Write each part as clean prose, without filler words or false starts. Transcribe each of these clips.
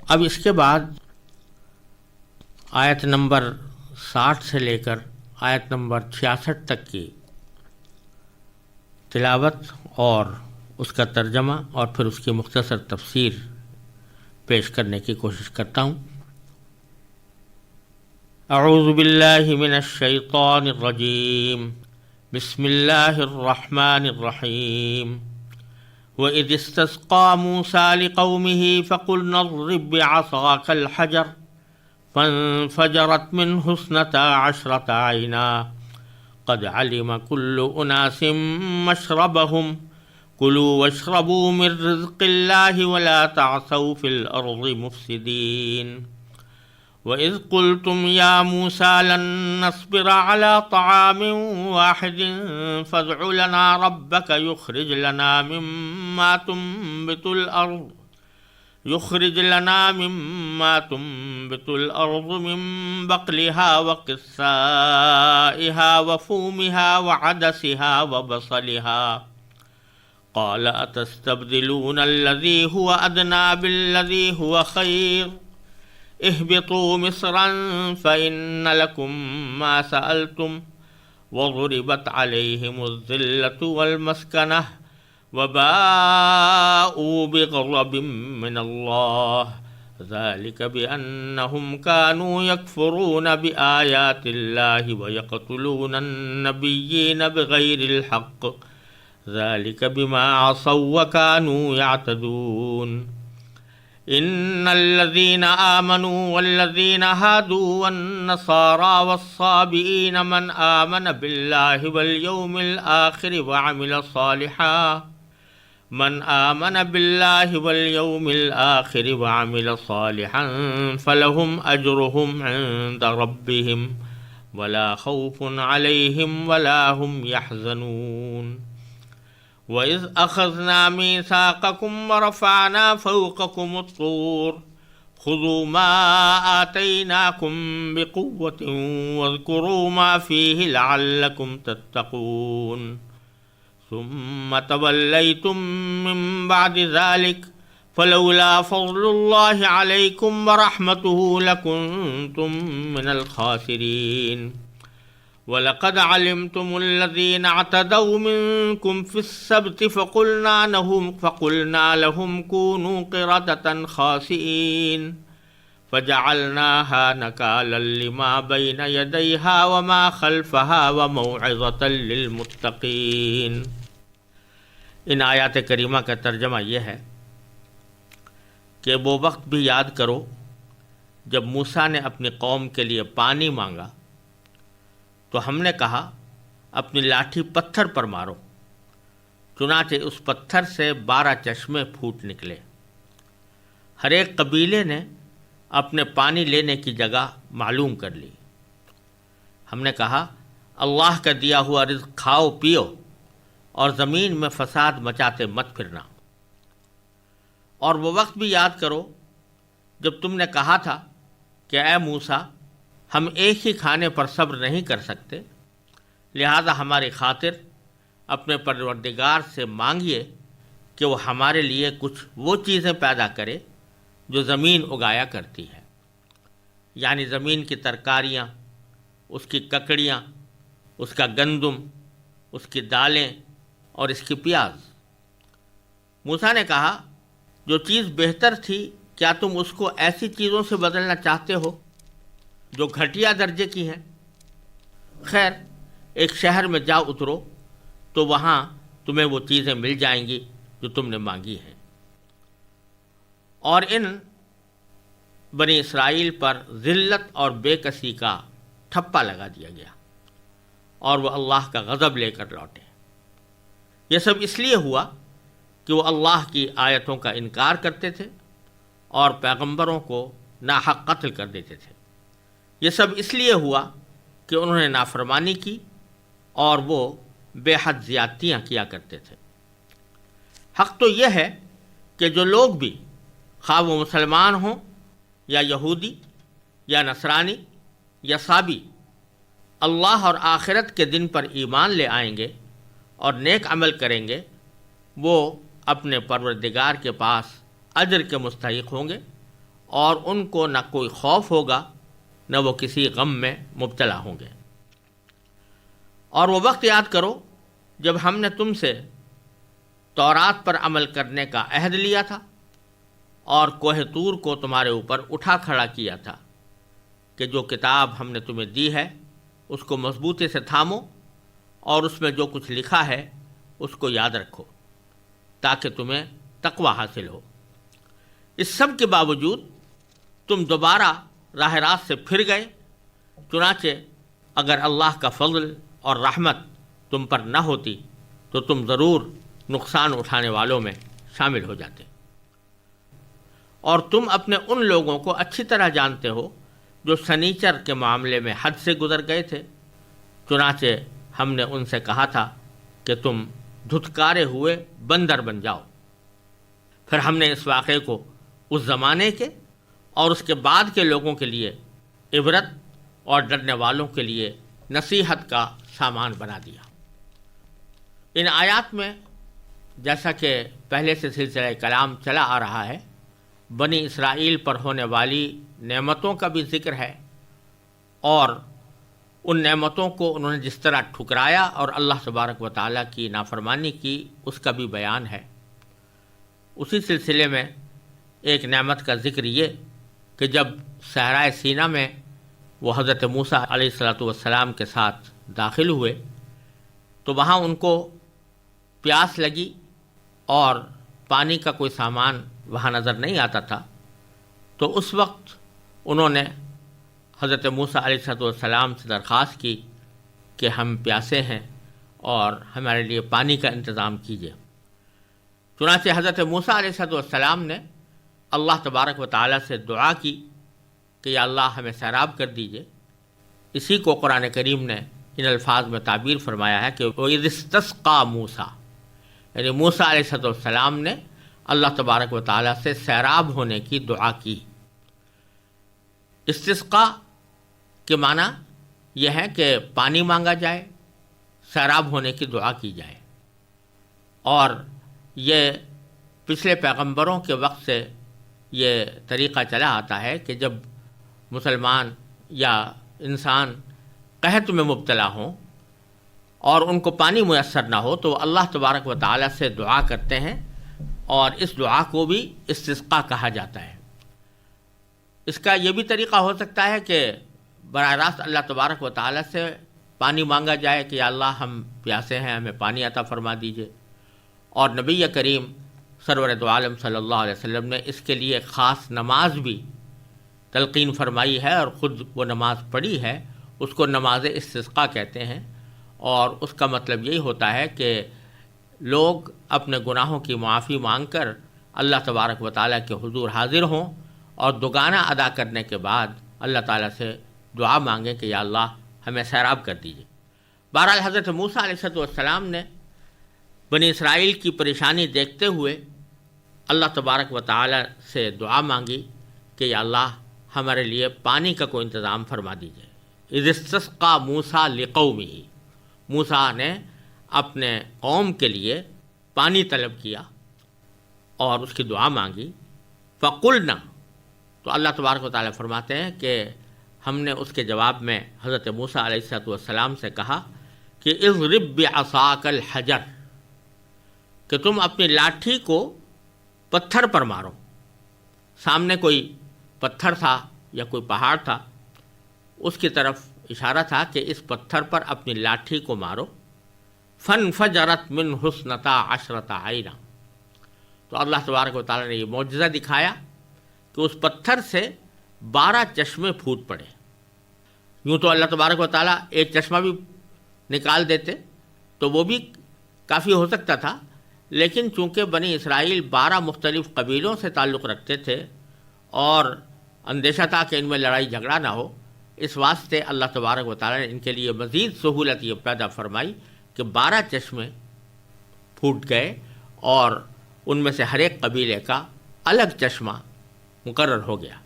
اب اس کے بعد آیت نمبر 60 سے لے کر آیت نمبر 66 تک کی تلاوت اور اس کا ترجمہ اور پھر اس کی مختصر تفسیر پیش کرنے کی کوشش کرتا ہوں۔ اعوذ باللہ من الشیطان الرجیم، بسم اللہ الرحمن الرحیم۔ وَإِذِ اسْتَسْقَىٰ مُوسَىٰ لِقَوْمِهِ فَقُلْنَا اضْرِب بِّعَصَاكَ الْحَجَرَ فَانفَجَرَتْ مِنْهُ اثْنَتَا عَشْرَةَ عَيْنًا قَدْ عَلِمَ كُلُّ أُنَاسٍ مَّشْرَبَهُمْ كُلُوا وَاشْرَبُوا مِن رِّزْقِ اللَّهِ وَلَا تَعْثَوْا فِي الْأَرْضِ مُفْسِدِينَ وَإِذْ قُلْتُمْ يَا مُوسَىٰ لَن نَّصْبِرَ عَلَىٰ طَعَامٍ وَاحِدٍ فَادْعُ لَنَا رَبَّكَ يُخْرِجْ لَنَا مِمَّا تُنبِتُ الْأَرْضُ مِن بَقْلِهَا وَقِثَّائِهَا وَفُومِهَا وَعَدَسِهَا وَبَصَلِهَا قَالَ أَتَسْتَبْدِلُونَ الَّذِي هُوَ أَدْنَىٰ بِالَّذِي هُوَ خَيْرٌ اهبطوا مصرا فإن لكم ما سألتم وضربت عليهم الذلة والمسكنة وباءوا بغضب من الله ذلك بأنهم كانوا يكفرون بآيات الله ويقتلون النبيين بغير الحق ذلك بما عصوا وكانوا يعتدون ان الذين آمنوا والذين هادوا والنصارى والصابئين من آمن بالله واليوم الآخر وعمل صالحا فلهم أجرهم عند ربهم ولا خوف عليهم ولا هم يحزنون وَإِذْ أَخَذْنَا مِيثَاقَكُمْ وَرَفَعْنَا فَوْقَكُمُ الطُّورَ خُذُوا مَا آتَيْنَاكُمْ بِقُوَّةٍ وَاذْكُرُوا مَا فِيهِ لَعَلَّكُمْ تَتَّقُونَ ثُمَّ تَوَلَّيْتُم مِّن بَعْدِ ذَلِكَ فَلَوْلَا فَضْلُ اللَّهِ عَلَيْكُمْ وَرَحْمَتُهُ لَكُنتُم مِّنَ الْخَاسِرِينَ وَلَقَدْ عَلِمْتُمُ الَّذِينَ اعْتَدَوْا مِنكُمْ فِي السَّبْتِ فَقُلْنَا لَهُمْ كُونُوا قِرَدَةً خَاسِئِينَ فَجَعَلْنَاهَا نَكَالًا لِّمَا بَيْنَ يَدَيْهَا وَمَا خَلْفَهَا وَمَوْعِظَةً لِّلْمُتَّقِينَ۔ ان آیات کریمہ کا ترجمہ یہ ہے کہ وہ وقت بھی یاد کرو جب موسیٰ نے اپنی قوم کے لیے پانی مانگا تو ہم نے کہا اپنی لاٹھی پتھر پر مارو، چنانچہ اس پتھر سے 12 چشمے پھوٹ نکلے۔ ہر ایک قبیلے نے اپنے پانی لینے کی جگہ معلوم کر لی۔ ہم نے کہا اللہ کا دیا ہوا رزق کھاؤ پیو اور زمین میں فساد مچاتے مت پھرنا۔ اور وہ وقت بھی یاد کرو جب تم نے کہا تھا کہ اے موسیٰ ہم ایک ہی کھانے پر صبر نہیں کر سکتے، لہذا ہماری خاطر اپنے پروردگار سے مانگیے کہ وہ ہمارے لیے کچھ وہ چیزیں پیدا کرے جو زمین اگایا کرتی ہے، یعنی زمین کی ترکاریاں، اس کی ککڑیاں، اس کا گندم، اس کی دالیں اور اس کی پیاز۔ موسیٰ نے کہا جو چیز بہتر تھی کیا تم اس کو ایسی چیزوں سے بدلنا چاہتے ہو جو گھٹیا درجے کی ہیں؟ خیر، ایک شہر میں جا اترو تو وہاں تمہیں وہ چیزیں مل جائیں گی جو تم نے مانگی ہیں۔ اور ان بنی اسرائیل پر ذلت اور بے کسی کا ٹھپا لگا دیا گیا اور وہ اللہ کا غضب لے کر لوٹے۔ یہ سب اس لیے ہوا کہ وہ اللہ کی آیتوں کا انکار کرتے تھے اور پیغمبروں کو ناحق قتل کر دیتے تھے۔ یہ سب اس لیے ہوا کہ انہوں نے نافرمانی کی اور وہ بے حد زیادتیاں کیا کرتے تھے۔ حق تو یہ ہے کہ جو لوگ بھی خواہ وہ مسلمان ہوں یا یہودی یا نصرانی یا صابی اللہ اور آخرت کے دن پر ایمان لے آئیں گے اور نیک عمل کریں گے، وہ اپنے پروردگار کے پاس اجر کے مستحق ہوں گے اور ان کو نہ کوئی خوف ہوگا نہ وہ کسی غم میں مبتلا ہوں گے۔ اور وہ وقت یاد کرو جب ہم نے تم سے تورات پر عمل کرنے کا عہد لیا تھا اور کوہ طور کو تمہارے اوپر اٹھا کھڑا کیا تھا کہ جو کتاب ہم نے تمہیں دی ہے اس کو مضبوطی سے تھامو اور اس میں جو کچھ لکھا ہے اس کو یاد رکھو تاکہ تمہیں تقوی حاصل ہو۔ اس سب کے باوجود تم دوبارہ راہ راست سے پھر گئے، چنانچہ اگر اللہ کا فضل اور رحمت تم پر نہ ہوتی تو تم ضرور نقصان اٹھانے والوں میں شامل ہو جاتے۔ اور تم اپنے ان لوگوں کو اچھی طرح جانتے ہو جو سنیچر کے معاملے میں حد سے گزر گئے تھے، چنانچہ ہم نے ان سے کہا تھا کہ تم دھتکارے ہوئے بندر بن جاؤ۔ پھر ہم نے اس واقعے کو اس زمانے کے اور اس کے بعد کے لوگوں کے لیے عبرت اور ڈرنے والوں کے لیے نصیحت کا سامان بنا دیا۔ ان آیات میں جیسا کہ پہلے سے سلسلہ کلام چلا آ رہا ہے، بنی اسرائیل پر ہونے والی نعمتوں کا بھی ذکر ہے اور ان نعمتوں کو انہوں نے جس طرح ٹھکرایا اور اللہ تبارک و تعالیٰ کی نافرمانی کی اس کا بھی بیان ہے۔ اسی سلسلے میں ایک نعمت کا ذکر یہ کہ جب صحرائے سینا میں وہ حضرت موسیٰ علیہ السلام کے ساتھ داخل ہوئے تو وہاں ان کو پیاس لگی اور پانی کا کوئی سامان وہاں نظر نہیں آتا تھا، تو اس وقت انہوں نے حضرت موسیٰ علیہ السلام سے درخواست کی کہ ہم پیاسے ہیں اور ہمارے لیے پانی کا انتظام کیجیے۔ چنانچہ حضرت موسیٰ علیہ السلام نے اللہ تبارک و تعالیٰ سے دعا کی کہ یا اللہ ہمیں سیراب کر دیجیے۔ اسی کو قرآن کریم نے ان الفاظ میں تعبیر فرمایا ہے کہ وَإِذِ اسْتَسْقَىٰ مُوسیٰ، یعنی موسیٰ علیہ السلام نے اللہ تبارک و تعالیٰ سے سیراب ہونے کی دعا کی۔ استسقاء کے معنی یہ ہے کہ پانی مانگا جائے، سیراب ہونے کی دعا کی جائے، اور یہ پچھلے پیغمبروں کے وقت سے یہ طریقہ چلا آتا ہے کہ جب مسلمان یا انسان قحط میں مبتلا ہوں اور ان کو پانی میسر نہ ہو تو وہ اللہ تبارک و تعالیٰ سے دعا کرتے ہیں، اور اس دعا کو بھی استسقاء کہا جاتا ہے۔ اس کا یہ بھی طریقہ ہو سکتا ہے کہ براہ راست اللہ تبارک و تعالیٰ سے پانی مانگا جائے کہ یا اللہ ہم پیاسے ہیں، ہمیں پانی عطا فرما دیجئے، اور نبی کریم سرور دو عالم صلی اللہ علیہ وسلم نے اس کے لیے خاص نماز بھی تلقین فرمائی ہے اور خود وہ نماز پڑھی ہے، اس کو نماز استسقاء کہتے ہیں، اور اس کا مطلب یہی ہوتا ہے کہ لوگ اپنے گناہوں کی معافی مانگ کر اللہ تبارک و تعالیٰ کے حضور حاضر ہوں اور دوگانہ ادا کرنے کے بعد اللہ تعالیٰ سے دعا مانگیں کہ یا اللہ ہمیں سیراب کر دیجیے۔ بہرحال حضرت موسیٰ علیہ السلام نے بنی اسرائیل کی پریشانی دیکھتے ہوئے اللہ تبارک و تعالیٰ سے دعا مانگی کہ یا اللہ ہمارے لیے پانی کا کوئی انتظام فرما دیجیے۔ اذ استسقى موسیٰ لقومہ، موسیٰ نے اپنے قوم کے لیے پانی طلب کیا اور اس کی دعا مانگی۔ فقلنا، تو اللہ تبارک و تعالیٰ فرماتے ہیں کہ ہم نے اس کے جواب میں حضرت موسیٰ علیہ السلام سے کہا کہ اضرب بعصاک الحجر، کہ تم اپنی لاٹھی کو پتھر پر مارو۔ سامنے کوئی پتھر تھا یا کوئی پہاڑ تھا، اس کی طرف اشارہ تھا کہ اس پتھر پر اپنی لاٹھی کو مارو۔ فانفجرت منہ اثنتا عشرۃ عینا، تو اللہ تبارک و تعالیٰ نے یہ معجزہ دکھایا کہ اس پتھر سے 12 چشمے پھوٹ پڑے۔ یوں تو اللہ تبارک و تعالیٰ ایک چشمہ بھی نکال دیتے تو وہ بھی کافی ہو سکتا تھا، لیکن چونکہ بنی اسرائیل 12 مختلف قبیلوں سے تعلق رکھتے تھے اور اندیشہ تھا کہ ان میں لڑائی جھگڑا نہ ہو، اس واسطے اللہ تبارک و تعالیٰ نے ان کے لیے مزید سہولت یہ پیدا فرمائی کہ 12 چشمے پھوٹ گئے اور ان میں سے ہر ایک قبیلے کا الگ چشمہ مقرر ہو گیا۔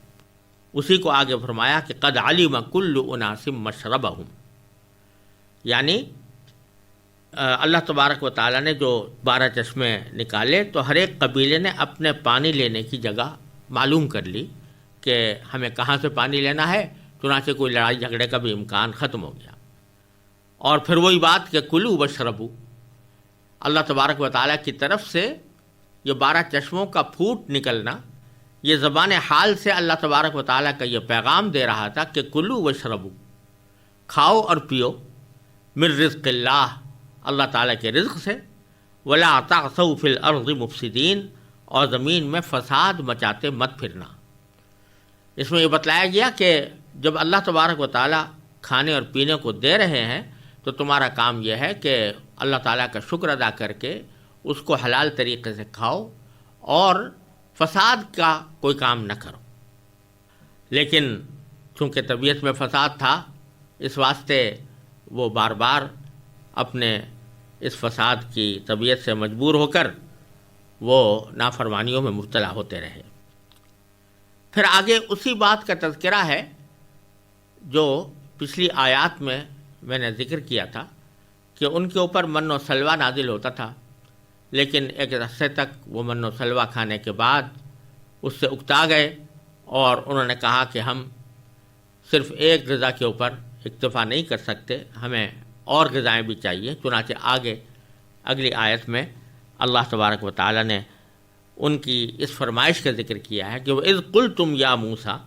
اسی کو آگے فرمایا کہ قد علم کل اناس مشربہم، یعنی اللہ تبارک و تعالیٰ نے جو 12 چشمے نکالے تو ہر ایک قبیلے نے اپنے پانی لینے کی جگہ معلوم کر لی کہ ہمیں کہاں سے پانی لینا ہے، چنانچہ کوئی لڑائی جھگڑے کا بھی امکان ختم ہو گیا۔ اور پھر وہی بات کہ کلو واشربو، اللہ تبارک و تعالیٰ کی طرف سے یہ 12 چشموں کا پھوٹ نکلنا، یہ زبان حال سے اللہ تبارک و تعالیٰ کا یہ پیغام دے رہا تھا کہ کلو واشربو، کھاؤ اور پیو، من رزق اللہ، اللہ تعالیٰ کے رزق سے، ولا تعثوا فی الارض مفسدین، اور زمین میں فساد مچاتے مت پھرنا۔ اس میں یہ بتلایا گیا کہ جب اللہ تبارک و تعالیٰ کھانے اور پینے کو دے رہے ہیں تو تمہارا کام یہ ہے کہ اللہ تعالیٰ کا شکر ادا کر کے اس کو حلال طریقے سے کھاؤ اور فساد کا کوئی کام نہ کرو۔ لیکن چونکہ طبیعت میں فساد تھا، اس واسطے وہ بار بار اپنے اس فساد کی طبیعت سے مجبور ہو کر وہ نافرمانیوں میں مبتلا ہوتے رہے۔ پھر آگے اسی بات کا تذکرہ ہے جو پچھلی آیات میں نے ذکر کیا تھا کہ ان کے اوپر من و سلوہ نازل ہوتا تھا، لیکن ایک عرصے تک وہ من و سلوہ کھانے کے بعد اس سے اکتا گئے اور انہوں نے کہا کہ ہم صرف ایک غذا کے اوپر اکتفا نہیں کر سکتے، ہمیں اور غذائیں بھی چاہیے۔ چنانچہ آگے اگلی آیت میں اللہ تبارک و تعالیٰ نے ان کی اس فرمائش کا ذکر کیا ہے کہ وَإِذْ قُلْتُمْ يَا مُوسَىٰ،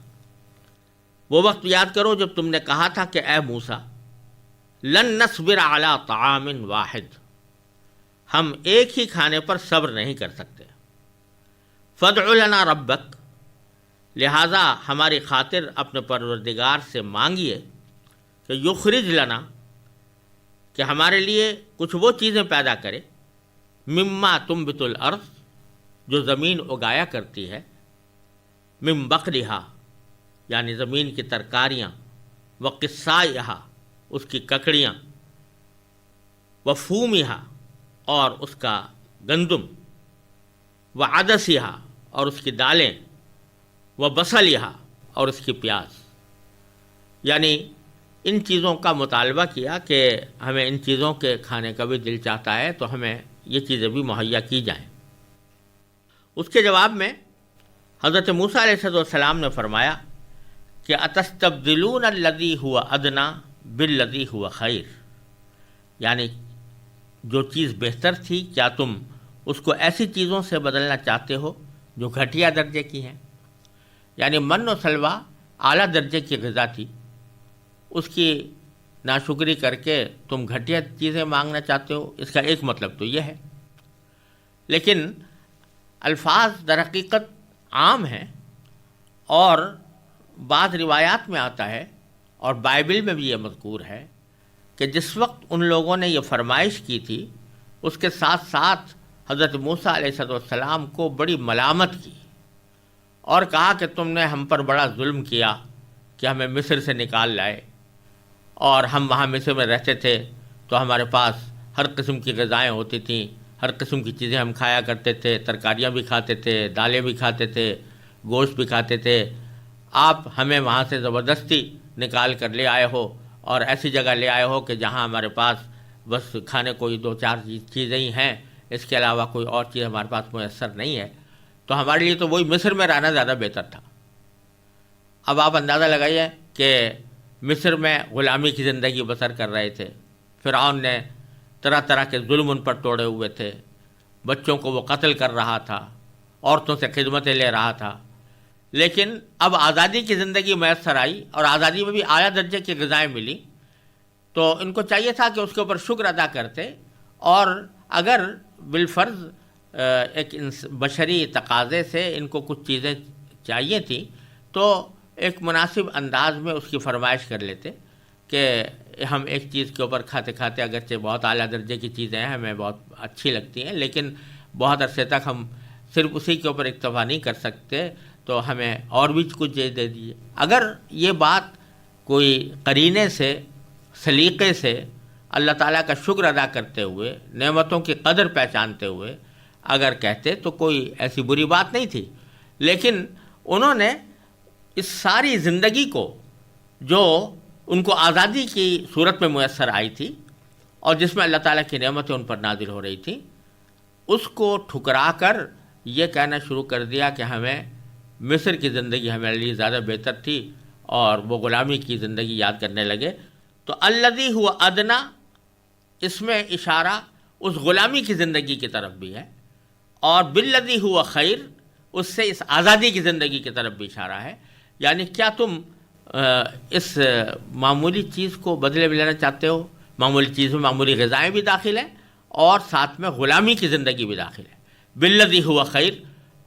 وہ وقت یاد کرو جب تم نے کہا تھا کہ اے موسیٰ، لن نصبر علی طعام واحد، ہم ایک ہی کھانے پر صبر نہیں کر سکتے، فادع لنا ربک، لہٰذا ہماری خاطر اپنے پروردگار سے مانگیے کہ یخرج لنا، کہ ہمارے لیے کچھ وہ چیزیں پیدا کرے، مما تنبت الارض، جو زمین اگایا کرتی ہے، من بقلھا، یعنی زمین کی ترکاریاں، وقصائھا، اس کی ککڑیاں، وفومھا، اور اس کا گندم، وعدسھا، اور اس کی دالیں، وبصلھا، اور اس کی پیاز۔ یعنی ان چیزوں کا مطالبہ کیا کہ ہمیں ان چیزوں کے کھانے کا بھی دل چاہتا ہے تو ہمیں یہ چیزیں بھی مہیا کی جائیں۔ اس کے جواب میں حضرت موسیٰ علیہ السلام نے فرمایا کہ اتستبدلون الذی هو ادنی بالذی هو خیر، یعنی جو چیز بہتر تھی کیا تم اس کو ایسی چیزوں سے بدلنا چاہتے ہو جو گھٹیا درجے کی ہیں؟ یعنی من و سلوہ اعلیٰ درجے کی غذا تھی، اس کی ناشکری کر کے تم گھٹیا چیزیں مانگنا چاہتے ہو، اس کا ایک مطلب تو یہ ہے۔ لیکن الفاظ در حقیقت عام ہیں، اور بعض روایات میں آتا ہے اور بائبل میں بھی یہ مذکور ہے کہ جس وقت ان لوگوں نے یہ فرمائش کی تھی اس کے ساتھ ساتھ حضرت موسیٰ علیہ السلام کو بڑی ملامت کی اور کہا کہ تم نے ہم پر بڑا ظلم کیا کہ ہمیں مصر سے نکال لائے، اور ہم وہاں مصر میں رہتے تھے تو ہمارے پاس ہر قسم کی غذائیں ہوتی تھیں، ہر قسم کی چیزیں ہم کھایا کرتے تھے، ترکاریاں بھی کھاتے تھے، دالیں بھی کھاتے تھے، گوشت بھی کھاتے تھے، آپ ہمیں وہاں سے زبردستی نکال کر لے آئے ہو اور ایسی جگہ لے آئے ہو کہ جہاں ہمارے پاس بس کھانے کو 2-4 چیزیں ہی ہیں، اس کے علاوہ کوئی اور چیز ہمارے پاس میسر نہیں ہے، تو ہمارے لیے تو وہی مصر میں رہنا زیادہ بہتر تھا۔ اب آپ اندازہ لگائیے کہ مصر میں غلامی کی زندگی بسر کر رہے تھے، فرعون نے طرح طرح کے ظلم ان پر توڑے ہوئے تھے، بچوں کو وہ قتل کر رہا تھا، عورتوں سے خدمتیں لے رہا تھا، لیکن اب آزادی کی زندگی میسر آئی اور آزادی میں بھی اعلیٰ درجے کی غذائیں ملی، تو ان کو چاہیے تھا کہ اس کے اوپر شکر ادا کرتے، اور اگر بالفرض ایک بشری تقاضے سے ان کو کچھ چیزیں چاہیے تھیں تو ایک مناسب انداز میں اس کی فرمائش کر لیتے کہ ہم ایک چیز کے اوپر کھاتے کھاتے، اگرچہ بہت اعلیٰ درجے کی چیزیں ہیں، ہمیں بہت اچھی لگتی ہیں، لیکن بہت عرصے تک ہم صرف اسی کے اوپر اکتفا نہیں کر سکتے، تو ہمیں اور بھی کچھ دے دیجیے۔ اگر یہ بات کوئی قرینے سے، سلیقے سے، اللہ تعالیٰ کا شکر ادا کرتے ہوئے، نعمتوں کی قدر پہچانتے ہوئے اگر کہتے تو کوئی ایسی بری بات نہیں تھی، لیکن انہوں نے اس ساری زندگی کو جو ان کو آزادی کی صورت میں میسر آئی تھی اور جس میں اللہ تعالیٰ کی نعمتیں ان پر نازل ہو رہی تھیں، اس کو ٹھکرا کر یہ کہنا شروع کر دیا کہ ہمیں مصر کی زندگی ہمارے لیے زیادہ بہتر تھی اور وہ غلامی کی زندگی یاد کرنے لگے. تو الذی ہوا ادنا، اس میں اشارہ اس غلامی کی زندگی کی طرف بھی ہے، اور بالذی ہوا خیر، اس سے اس آزادی کی زندگی کی طرف بھی اشارہ ہے. یعنی کیا تم اس معمولی چیز کو بدلے میں لینا چاہتے ہو؟ معمولی چیز میں معمولی غذائیں بھی داخل ہیں اور ساتھ میں غلامی کی زندگی بھی داخل ہے. بالذی ہوا خیر،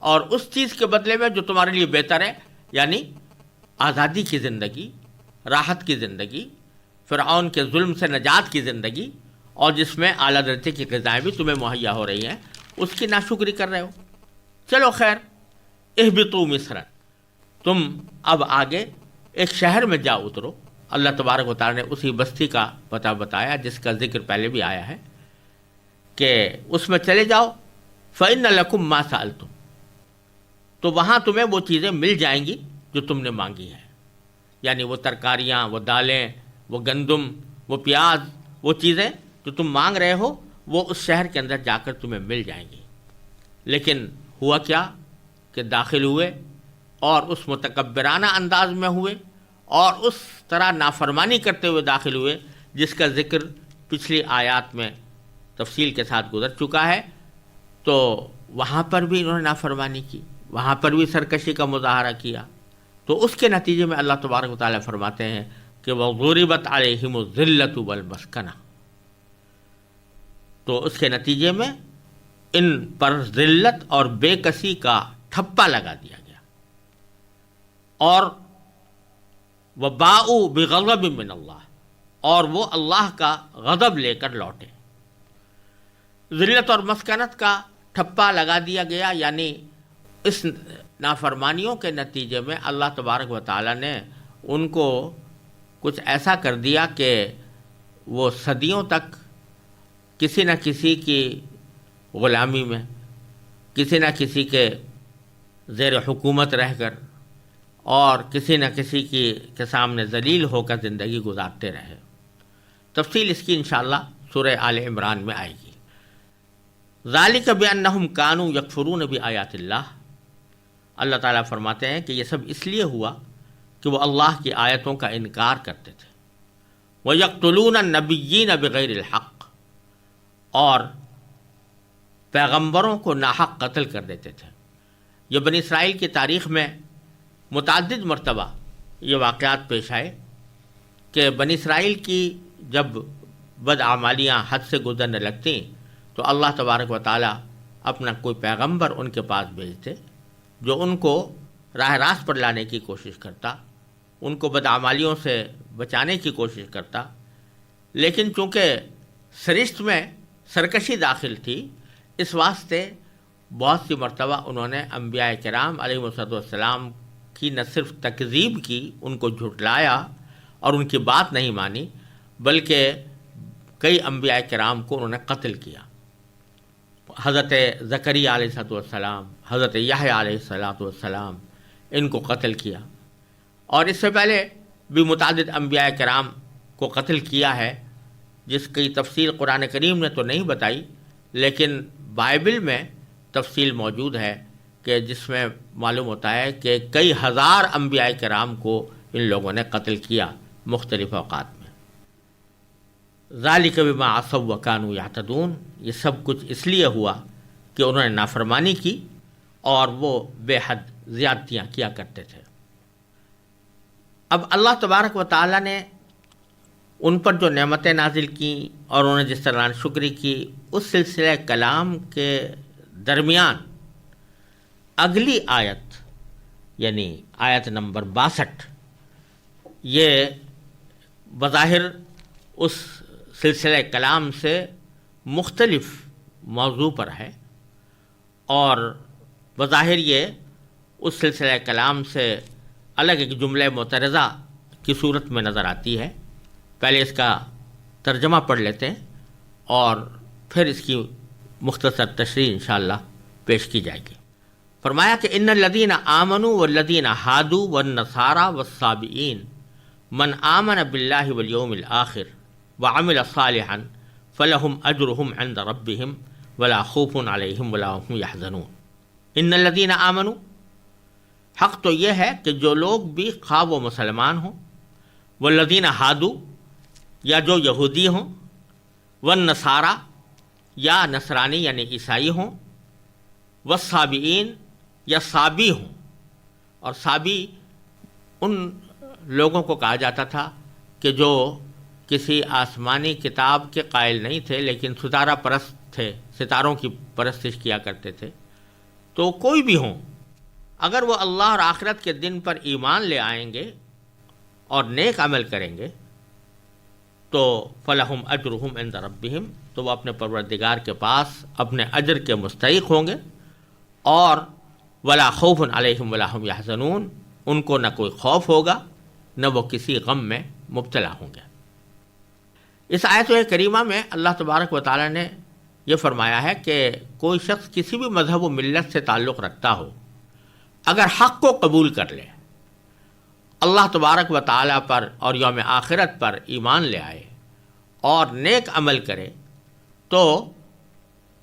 اور اس چیز کے بدلے میں جو تمہارے لیے بہتر ہے، یعنی آزادی کی زندگی، راحت کی زندگی، فرعون کے ظلم سے نجات کی زندگی، اور جس میں اعلیٰ درجے کی غذائیں بھی تمہیں مہیا ہو رہی ہیں، اس کی ناشکری کر رہے ہو. چلو خیر، اہبطوا مصر، تم اب آگے ایک شہر میں جا اترو. اللہ تبارک و تعالیٰ نے اسی بستی کا پتہ بتایا جس کا ذکر پہلے بھی آیا ہے کہ اس میں چلے جاؤ. فإن لکم ما سألتم، تو وہاں تمہیں وہ چیزیں مل جائیں گی جو تم نے مانگی ہیں. یعنی وہ ترکاریاں، وہ دالیں، وہ گندم، وہ پیاز، وہ چیزیں جو تم مانگ رہے ہو وہ اس شہر کے اندر جا کر تمہیں مل جائیں گی. لیکن ہوا کیا کہ داخل ہوئے اور اس متکبرانہ انداز میں ہوئے اور اس طرح نافرمانی کرتے ہوئے داخل ہوئے جس کا ذکر پچھلی آیات میں تفصیل کے ساتھ گزر چکا ہے. تو وہاں پر بھی انہوں نے نافرمانی کی، وہاں پر بھی سرکشی کا مظاہرہ کیا. تو اس کے نتیجے میں اللہ تبارک و تعالیٰ فرماتے ہیں کہ وَضُرِبَتْ عَلَيْهِمُ الذِّلَّةُ وَالْمَسْكَنَةُ، تو اس کے نتیجے میں ان پر ذلت اور بے کسی کا ٹھپا لگا دیا گیا. اور وَبَاءُوا بِغَضَبٍ مِّنَ اللَّهِ، اور وہ اللہ کا غضب لے کر لوٹے. ذلت اور مسکنت کا ٹھپا لگا دیا گیا، یعنی اس نافرمانیوں کے نتیجے میں اللہ تبارک و تعالیٰ نے ان کو کچھ ایسا کر دیا کہ وہ صدیوں تک کسی نہ کسی کی غلامی میں، کسی نہ کسی کے زیر حکومت رہ کر اور کسی نہ کسی کے سامنے ذلیل ہو کر زندگی گزارتے رہے. تفصیل اس کی انشاءاللہ سورہ آل عمران میں آئے گی. ذالک بانہم کانوا یکفرون بآیات اللہ، اللہ تعالیٰ فرماتے ہیں کہ یہ سب اس لیے ہوا کہ وہ اللہ کی آیتوں کا انکار کرتے تھے. وَيَقْتُلُونَ النَّبِيِّينَ بِغَيْرِ الْحَقِّ، اور پیغمبروں کو ناحق قتل کر دیتے تھے. یہ بنی اسرائیل کی تاریخ میں متعدد مرتبہ یہ واقعات پیش آئے کہ بنی اسرائیل کی جب بدعمالیاں حد سے گزرنے لگتیں تو اللہ تبارک و تعالیٰ اپنا کوئی پیغمبر ان کے پاس بھیجتے جو ان کو راہ راست پر لانے کی کوشش کرتا، ان کو بدعمالیوں سے بچانے کی کوشش کرتا. لیکن چونکہ سرشت میں سرکشی داخل تھی، اس واسطے بہت سی مرتبہ انہوں نے انبیاء کرام علیہ السلام کی نہ صرف تکذیب کی، ان کو جھٹلایا اور ان کی بات نہیں مانی، بلکہ کئی انبیاء کرام کو انہوں نے قتل کیا. حضرت زکریا علیہ السلام، حضرت یحییٰ علیہ السلام، ان کو قتل کیا. اور اس سے پہلے بھی متعدد انبیاء کرام کو قتل کیا ہے، جس کی تفصیل قرآن کریم نے تو نہیں بتائی، لیکن بائبل میں تفصیل موجود ہے کہ جس میں معلوم ہوتا ہے کہ کئی ہزار انبیاء کرام کو ان لوگوں نے قتل کیا مختلف اوقات میں. ذالک بما عصوا وکانوا یعتدون، یہ سب کچھ اس لیے ہوا کہ انہوں نے نافرمانی کی اور وہ بے حد زیادتیاں کیا کرتے تھے. اب اللہ تبارک و تعالیٰ نے ان پر جو نعمتیں نازل کیں اور انہوں نے جس طرح شکری کی، اس سلسلہ کلام کے درمیان اگلی آیت یعنی آیت نمبر 62 یہ بظاہر اس سلسلہ کلام سے مختلف موضوع پر ہے، اور بظاہر یہ اس سلسلہ کلام سے الگ ایک جملہ معترضہ کی صورت میں نظر آتی ہے. پہلے اس کا ترجمہ پڑھ لیتے ہیں اور پھر اس کی مختصر تشریح انشاءاللہ پیش کی جائے گی. فرمایا کہ ان الذین آمنوا والذین ہادوا والنصارى والصابئین من آمن باللہ والیوم الآخر وعمل صالحا فلہم اجرہم عند ربہم ولا خوف علیہم ولا هم یحزنون. ان الذین آمنوا، حق تو یہ ہے کہ جو لوگ بھی خواہ وہ مسلمان ہوں، والذین ہادو یا جو یہودی ہوں، والنصارى یا نصرانی یعنی عیسائی ہوں، والصابئین یا صابی ہوں. اور صابی ان لوگوں کو کہا جاتا تھا کہ جو کسی آسمانی کتاب کے قائل نہیں تھے لیکن ستارہ پرست تھے، ستاروں کی پرستش کیا کرتے تھے. تو کوئی بھی ہوں، اگر وہ اللہ اور آخرت کے دن پر ایمان لے آئیں گے اور نیک عمل کریں گے تو فلہم اجرہم عند ربہم، تو وہ اپنے پروردگار کے پاس اپنے اجر کے مستحق ہوں گے. اور ولا خوف علیہم ولا ہم یحزنون، ان کو نہ کوئی خوف ہوگا نہ وہ کسی غم میں مبتلا ہوں گے. اس آیت کریمہ میں اللہ تبارک و تعالی نے یہ فرمایا ہے کہ کوئی شخص کسی بھی مذہب و ملت سے تعلق رکھتا ہو، اگر حق کو قبول کر لے، اللہ تبارک و تعالی پر اور یوم آخرت پر ایمان لے آئے اور نیک عمل کرے، تو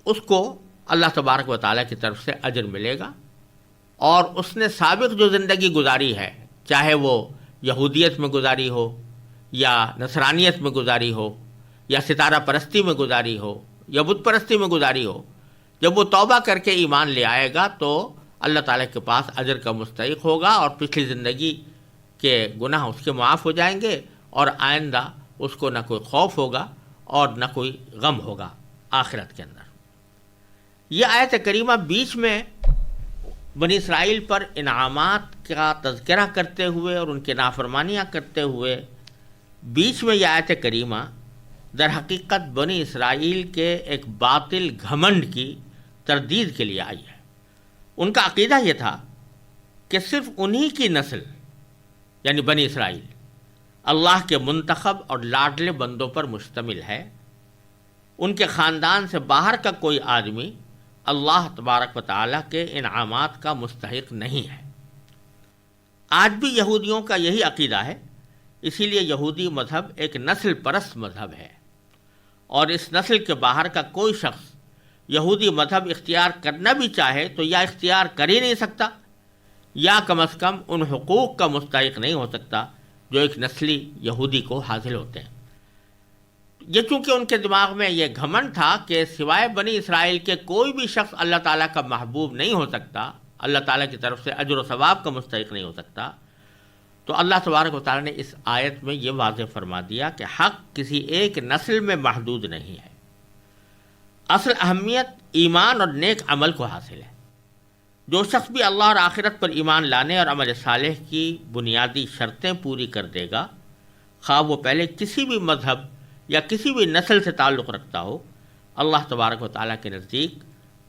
اس کو اللہ تبارک و تعالی کی طرف سے اجر ملے گا. اور اس نے سابق جو زندگی گزاری ہے، چاہے وہ یہودیت میں گزاری ہو یا نصرانیت میں گزاری ہو یا ستارہ پرستی میں گزاری ہو یا بت پرستی میں گزاری ہو، جب وہ توبہ کر کے ایمان لے آئے گا تو اللہ تعالیٰ کے پاس اجر کا مستحق ہوگا اور پچھلی زندگی کے گناہ اس کے معاف ہو جائیں گے، اور آئندہ اس کو نہ کوئی خوف ہوگا اور نہ کوئی غم ہوگا آخرت کے اندر. یہ آیت کریمہ بیچ میں بنی اسرائیل پر انعامات کا تذکرہ کرتے ہوئے اور ان کے نافرمانیاں کرتے ہوئے، بیچ میں یہ آیت کریمہ در حقیقت بنی اسرائیل کے ایک باطل گھمنڈ کی تردید کے لیے آئی ہے. ان کا عقیدہ یہ تھا کہ صرف انہی کی نسل یعنی بنی اسرائیل اللہ کے منتخب اور لاڈلے بندوں پر مشتمل ہے. ان کے خاندان سے باہر کا کوئی آدمی اللہ تبارک و تعالیٰ کے انعامات کا مستحق نہیں ہے. آج بھی یہودیوں کا یہی عقیدہ ہے، اسی لیے یہودی مذہب ایک نسل پرست مذہب ہے، اور اس نسل کے باہر کا کوئی شخص یہودی مذہب اختیار کرنا بھی چاہے تو یا اختیار کر ہی نہیں سکتا یا کم از کم ان حقوق کا مستحق نہیں ہو سکتا جو ایک نسلی یہودی کو حاصل ہوتے ہیں. یہ چونکہ ان کے دماغ میں یہ گھمنڈ تھا کہ سوائے بنی اسرائیل کے کوئی بھی شخص اللہ تعالیٰ کا محبوب نہیں ہو سکتا، اللہ تعالیٰ کی طرف سے اجر و ثواب کا مستحق نہیں ہو سکتا، تو اللہ تبارک و تعالیٰ نے اس آیت میں یہ واضح فرما دیا کہ حق کسی ایک نسل میں محدود نہیں ہے. اصل اہمیت ایمان اور نیک عمل کو حاصل ہے. جو شخص بھی اللہ اور آخرت پر ایمان لانے اور عمل صالح کی بنیادی شرطیں پوری کر دے گا، خواہ وہ پہلے کسی بھی مذہب یا کسی بھی نسل سے تعلق رکھتا ہو، اللہ تبارک و تعالیٰ کے نزدیک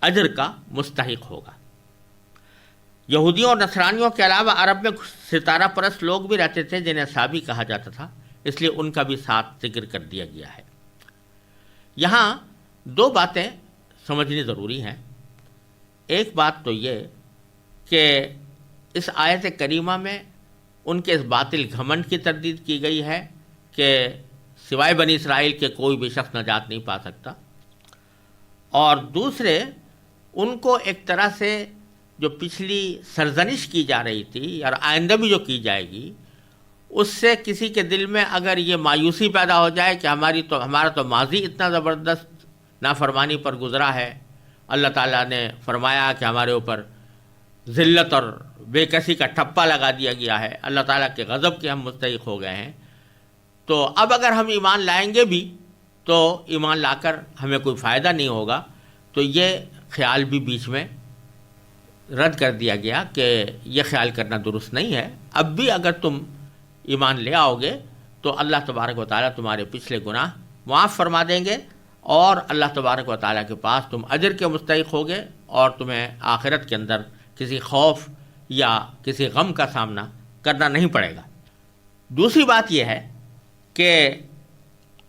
اجر کا مستحق ہوگا. یہودیوں اور نصرانیوں کے علاوہ عرب میں ستارہ پرست لوگ بھی رہتے تھے جنہیں صابی کہا جاتا تھا، اس لیے ان کا بھی ساتھ ذکر کر دیا گیا ہے. یہاں دو باتیں سمجھنی ضروری ہیں. ایک بات تو یہ کہ اس آیت کریمہ میں ان کے اس باطل گھمنڈ کی تردید کی گئی ہے کہ سوائے بنی اسرائیل کے کوئی بھی شخص نجات نہیں پا سکتا، اور دوسرے ان کو ایک طرح سے جو پچھلی سرزنش کی جا رہی تھی اور آئندہ بھی جو کی جائے گی، اس سے کسی کے دل میں اگر یہ مایوسی پیدا ہو جائے کہ ہمارا تو ماضی اتنا زبردست نافرمانی پر گزرا ہے، اللہ تعالیٰ نے فرمایا کہ ہمارے اوپر ذلت اور بے کسی کا ٹھپا لگا دیا گیا ہے، اللہ تعالیٰ کے غضب کے ہم مستحق ہو گئے ہیں، تو اب اگر ہم ایمان لائیں گے بھی تو ایمان لا کر ہمیں کوئی فائدہ نہیں ہوگا. تو یہ خیال بھی بیچ میں رد کر دیا گیا کہ یہ خیال کرنا درست نہیں ہے. اب بھی اگر تم ایمان لے آؤ گے تو اللہ تبارک و تعالیٰ تمہارے پچھلے گناہ معاف فرما دیں گے، اور اللہ تبارک و تعالیٰ کے پاس تم اجر کے مستحق ہوگے، اور تمہیں آخرت کے اندر کسی خوف یا کسی غم کا سامنا کرنا نہیں پڑے گا. دوسری بات یہ ہے کہ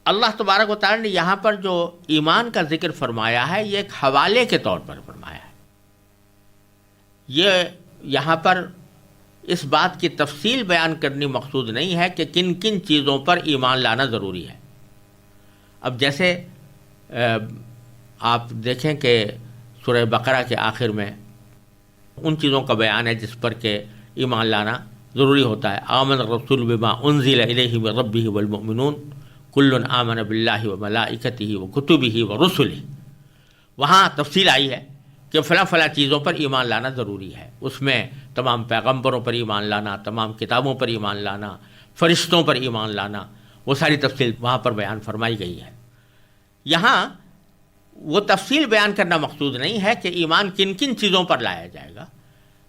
اللہ تبارک و تعالیٰ نے یہاں پر جو ایمان کا ذکر فرمایا ہے یہ ایک حوالے کے طور پر فرمایا ہے. یہ یہاں پر اس بات کی تفصیل بیان کرنی مقصود نہیں ہے کہ کن کن چیزوں پر ایمان لانا ضروری ہے. اب جیسے آپ دیکھیں کہ سورہ بقرہ کے آخر میں ان چیزوں کا بیان ہے جس پر کہ ایمان لانا ضروری ہوتا ہے۔ آمن الرسول بما انزل الیہ من ربہ والمؤمنون کل آمن باللہ وملائکتہ وکتبہ ورسلہ، وہاں تفصیل آئی ہے کہ فلاں فلاں چیزوں پر ایمان لانا ضروری ہے، اس میں تمام پیغمبروں پر ایمان لانا، تمام کتابوں پر ایمان لانا، فرشتوں پر ایمان لانا، وہ ساری تفصیل وہاں پر بیان فرمائی گئی ہے۔ یہاں وہ تفصیل بیان کرنا مقصود نہیں ہے کہ ایمان کن کن چیزوں پر لایا جائے گا،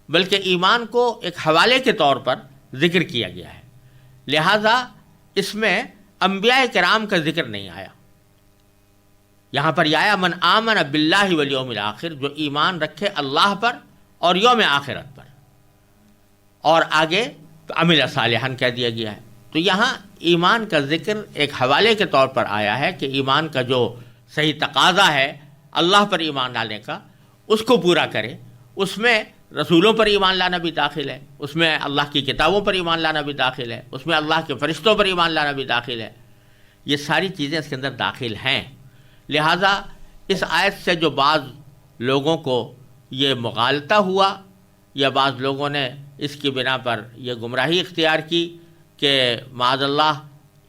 بلکہ ایمان کو ایک حوالے کے طور پر ذکر کیا گیا ہے، لہٰذا اس میں انبیاء کرام کا ذکر نہیں آیا۔ یہاں پر یہ آیا من آمن باللہ والیوم الآخر، جو ایمان رکھے اللہ پر اور یوم آخرت پر، اور آگے عمل صالحا کہہ دیا گیا ہے۔ تو یہاں ایمان کا ذکر ایک حوالے کے طور پر آیا ہے کہ ایمان کا جو صحیح تقاضا ہے اللہ پر ایمان لانے کا، اس کو پورا کرے۔ اس میں رسولوں پر ایمان لانا بھی داخل ہے، اس میں اللہ کی کتابوں پر ایمان لانا بھی داخل ہے، اس میں اللہ کے فرشتوں پر ایمان لانا بھی داخل ہے، یہ ساری چیزیں اس کے اندر داخل ہیں۔ لہٰذا اس آیت سے جو بعض لوگوں کو یہ مغالطہ ہوا یا بعض لوگوں نے اس کی بنا پر یہ گمراہی اختیار کی کہ معاذ اللہ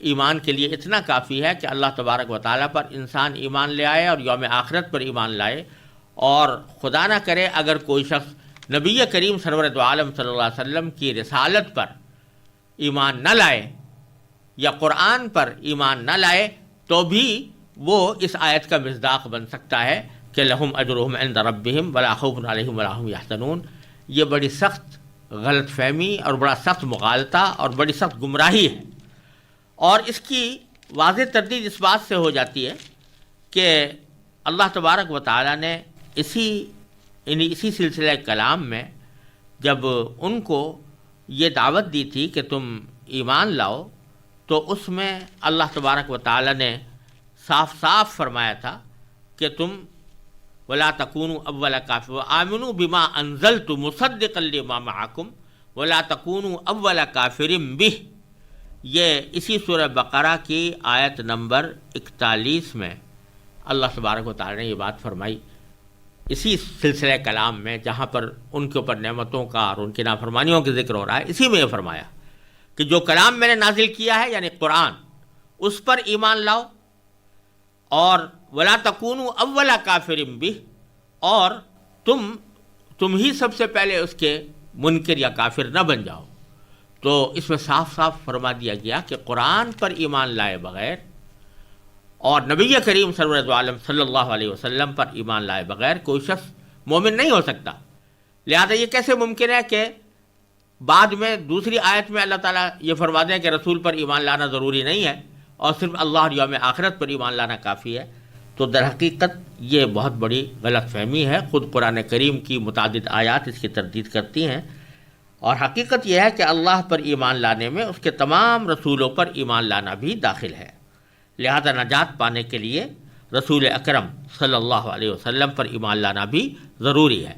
ایمان کے لیے اتنا کافی ہے کہ اللہ تبارک و تعالیٰ پر انسان ایمان لے آئے اور یوم آخرت پر ایمان لائے، اور خدا نہ کرے اگر کوئی شخص نبی کریم سرور دو عالم صلی اللہ علیہ وسلم کی رسالت پر ایمان نہ لائے یا قرآن پر ایمان نہ لائے تو بھی وہ اس آیت کا مصداق بن سکتا ہے کہ لہم اجرہم عند ربہم ولا خوف علیہم ولا ہم یحزنون۔ یہ بڑی سخت غلط فہمی اور بڑا سخت مغالطہ اور بڑی سخت گمراہی ہے، اور اس کی واضح تردید اس بات سے ہو جاتی ہے کہ اللہ تبارک و تعالیٰ نے اسی سلسلہ کلام میں جب ان کو یہ دعوت دی تھی کہ تم ایمان لاؤ، تو اس میں اللہ تبارک و تعالیٰ نے صاف صاف فرمایا تھا کہ تم ولا تکونوا اول کافر وآمنوا بما انزلت مصدقا لما معکم ولا تکونوا اول کافر بہ۔ یہ اسی سورہ بقرہ کی آیت نمبر 41 میں اللہ تبارک و تعالیٰ نے یہ بات فرمائی، اسی سلسلہ کلام میں جہاں پر ان کے اوپر نعمتوں کا اور ان کی نافرمانیوں کا ذکر ہو رہا ہے، اسی میں یہ فرمایا کہ جو کلام میں نے نازل کیا ہے یعنی قرآن، اس پر ایمان لاؤ، اور ولا تکونوا اول کافر بہ، اور تم ہی سب سے پہلے اس کے منکر یا کافر نہ بن جاؤ۔ تو اس میں صاف صاف فرما دیا گیا کہ قرآن پر ایمان لائے بغیر اور نبی کریم سرور دو عالم صلی اللہ علیہ وسلم پر ایمان لائے بغیر کوئی شخص مومن نہیں ہو سکتا۔ لہذا یہ کیسے ممکن ہے کہ بعد میں دوسری آیت میں اللہ تعالیٰ یہ فرما دیں کہ رسول پر ایمان لانا ضروری نہیں ہے اور صرف اللہ اور یوم آخرت پر ایمان لانا کافی ہے؟ تو در حقیقت یہ بہت بڑی غلط فہمی ہے۔ خود قرآن کریم کی متعدد آیات اس کی تردید کرتی ہیں، اور حقیقت یہ ہے کہ اللہ پر ایمان لانے میں اس کے تمام رسولوں پر ایمان لانا بھی داخل ہے۔ لہذا نجات پانے کے لیے رسول اکرم صلی اللہ علیہ وسلم پر ایمان لانا بھی ضروری ہے۔